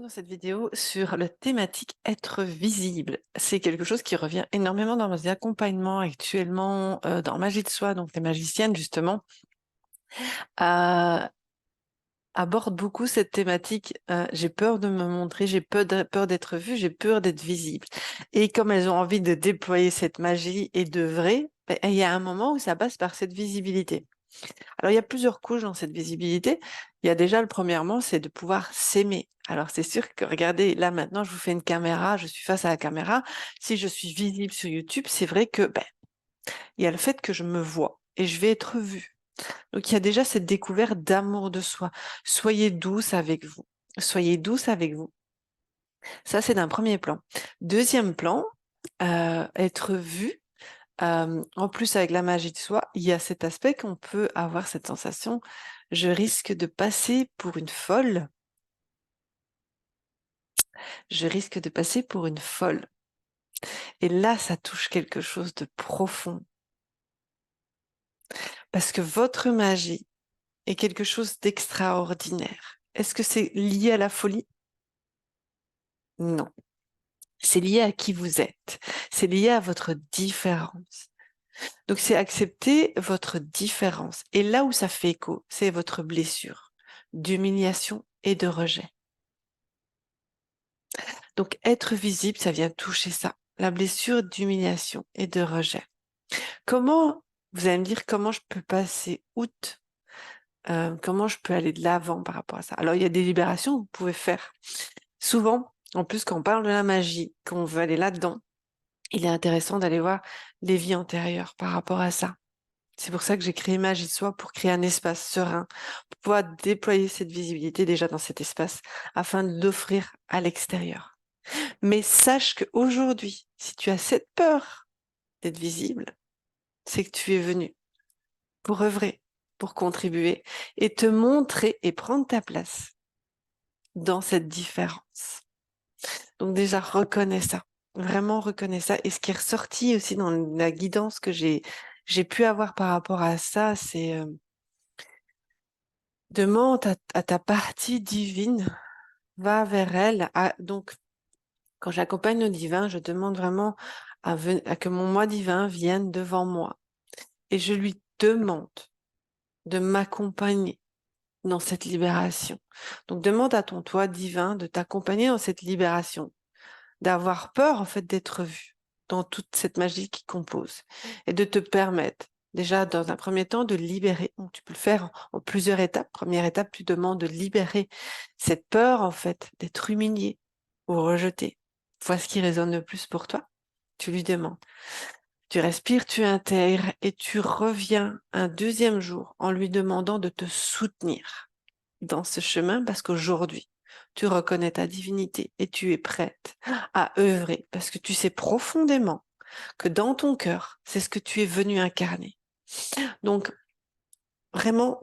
dans cette vidéo sur la thématique être visible. C'est quelque chose qui revient énormément dans mes accompagnements actuellement, dans Magie de Soi, donc les magiciennes justement, euh, abordent beaucoup cette thématique. J'ai peur de me montrer, j'ai peur d'être vue, j'ai peur d'être visible. Et comme elles ont envie de déployer cette magie et d'œuvrer, ben, il y a un moment où ça passe par cette visibilité. Alors, il y a plusieurs couches dans cette visibilité. Il y a déjà premièrement, c'est de pouvoir s'aimer. Alors, c'est sûr que, regardez, là maintenant, je vous fais une caméra, je suis face à la caméra. Si je suis visible sur YouTube, c'est vrai que, ben, il y a le fait que je me vois et je vais être vue. Donc, il y a déjà cette découverte d'amour de soi. Soyez douce avec vous. Soyez douce avec vous. Ça, c'est d'un premier plan. Deuxième plan, être vue. En plus, avec la magie de soi, il y a cet aspect qu'on peut avoir cette sensation, je risque de passer pour une folle, je risque de passer pour une folle. Et là, ça touche quelque chose de profond, parce que votre magie est quelque chose d'extraordinaire. Est-ce que c'est lié à la folie? Non. C'est lié à qui vous êtes. C'est lié à votre différence. Donc, c'est accepter votre différence. Et là où ça fait écho, c'est votre blessure d'humiliation et de rejet. Donc, être visible, ça vient toucher ça, la blessure d'humiliation et de rejet. Comment, vous allez me dire, comment je peux passer outre, comment je peux aller de l'avant par rapport à ça? Alors, il y a des libérations que vous pouvez faire. Souvent, en plus, quand on parle de la magie, qu'on veut aller là-dedans, il est intéressant d'aller voir les vies antérieures par rapport à ça. C'est pour ça que j'ai créé Magie de Soi, pour créer un espace serein, pour pouvoir déployer cette visibilité déjà dans cet espace, afin de l'offrir à l'extérieur. Mais sache qu'aujourd'hui, si tu as cette peur d'être visible, c'est que tu es venu pour œuvrer, pour contribuer et te montrer et prendre ta place dans cette différence. Donc déjà, reconnais ça. Vraiment reconnais ça. Et ce qui est ressorti aussi dans la guidance que j'ai pu avoir par rapport à ça, c'est demande à ta partie divine, va vers elle. Donc, quand j'accompagne le divin, je demande vraiment à que mon moi divin vienne devant moi. Et je lui demande de m'accompagner dans cette libération. Donc demande à ton toi divin de t'accompagner dans cette libération, d'avoir peur en fait d'être vu dans toute cette magie qui compose et de te permettre déjà dans un premier temps de libérer. Donc, tu peux le faire en plusieurs étapes. Première étape, tu demandes de libérer cette peur en fait d'être humilié ou rejeté. Vois ce qui résonne le plus pour toi. Tu lui demandes. Tu respires, tu intègres et tu reviens un deuxième jour en lui demandant de te soutenir dans ce chemin parce qu'aujourd'hui, tu reconnais ta divinité et tu es prête à œuvrer parce que tu sais profondément que dans ton cœur, c'est ce que tu es venu incarner. Donc, vraiment,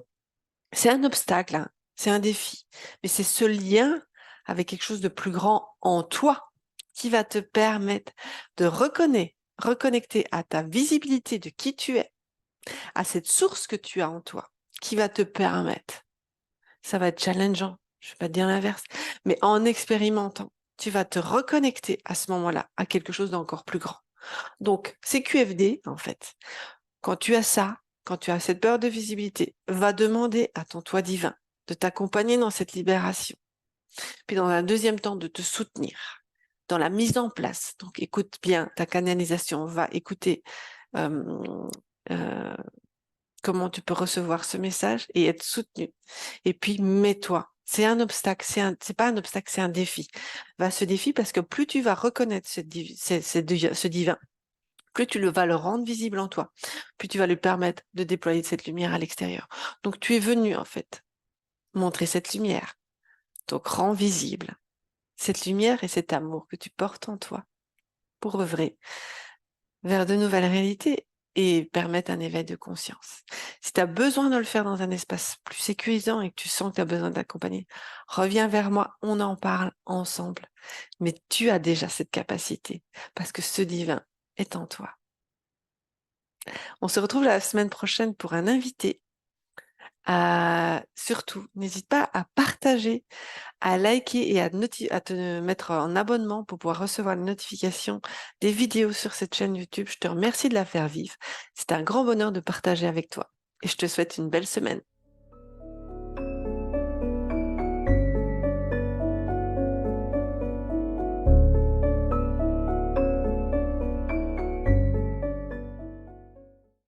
c'est un obstacle, hein, c'est un défi, mais c'est ce lien avec quelque chose de plus grand en toi qui va te permettre de reconnecter à ta visibilité de qui tu es, à cette source que tu as en toi, qui va te permettre. Ça va être challengeant, je ne vais pas te dire l'inverse, mais en expérimentant, tu vas te reconnecter à ce moment-là à quelque chose d'encore plus grand. Donc, c'est QFD, en fait. Quand tu as ça, quand tu as cette peur de visibilité, va demander à ton toi divin de t'accompagner dans cette libération. Puis dans un deuxième temps, de te soutenir dans la mise en place. Donc, écoute bien ta canalisation, va écouter euh, euh, comment tu peux recevoir ce message et être soutenu. Et puis, mets-toi. C'est un obstacle, c'est pas un obstacle, c'est un défi. Va ce défi parce que plus tu vas reconnaître ce divin, plus tu vas le rendre visible en toi, plus tu vas lui permettre de déployer cette lumière à l'extérieur. Donc, tu es venu, en fait, montrer cette lumière. Donc, rends visible cette lumière et cet amour que tu portes en toi pour œuvrer vers de nouvelles réalités et permettre un éveil de conscience. Si tu as besoin de le faire dans un espace plus sécurisant et que tu sens que tu as besoin d'accompagner, reviens vers moi, on en parle ensemble. Mais tu as déjà cette capacité parce que ce divin est en toi. On se retrouve la semaine prochaine pour un invité Surtout, n'hésite pas à partager, à liker et à te mettre en abonnement pour pouvoir recevoir les notifications des vidéos sur cette chaîne YouTube. Je te remercie de la faire vivre. C'est un grand bonheur de partager avec toi et je te souhaite une belle semaine.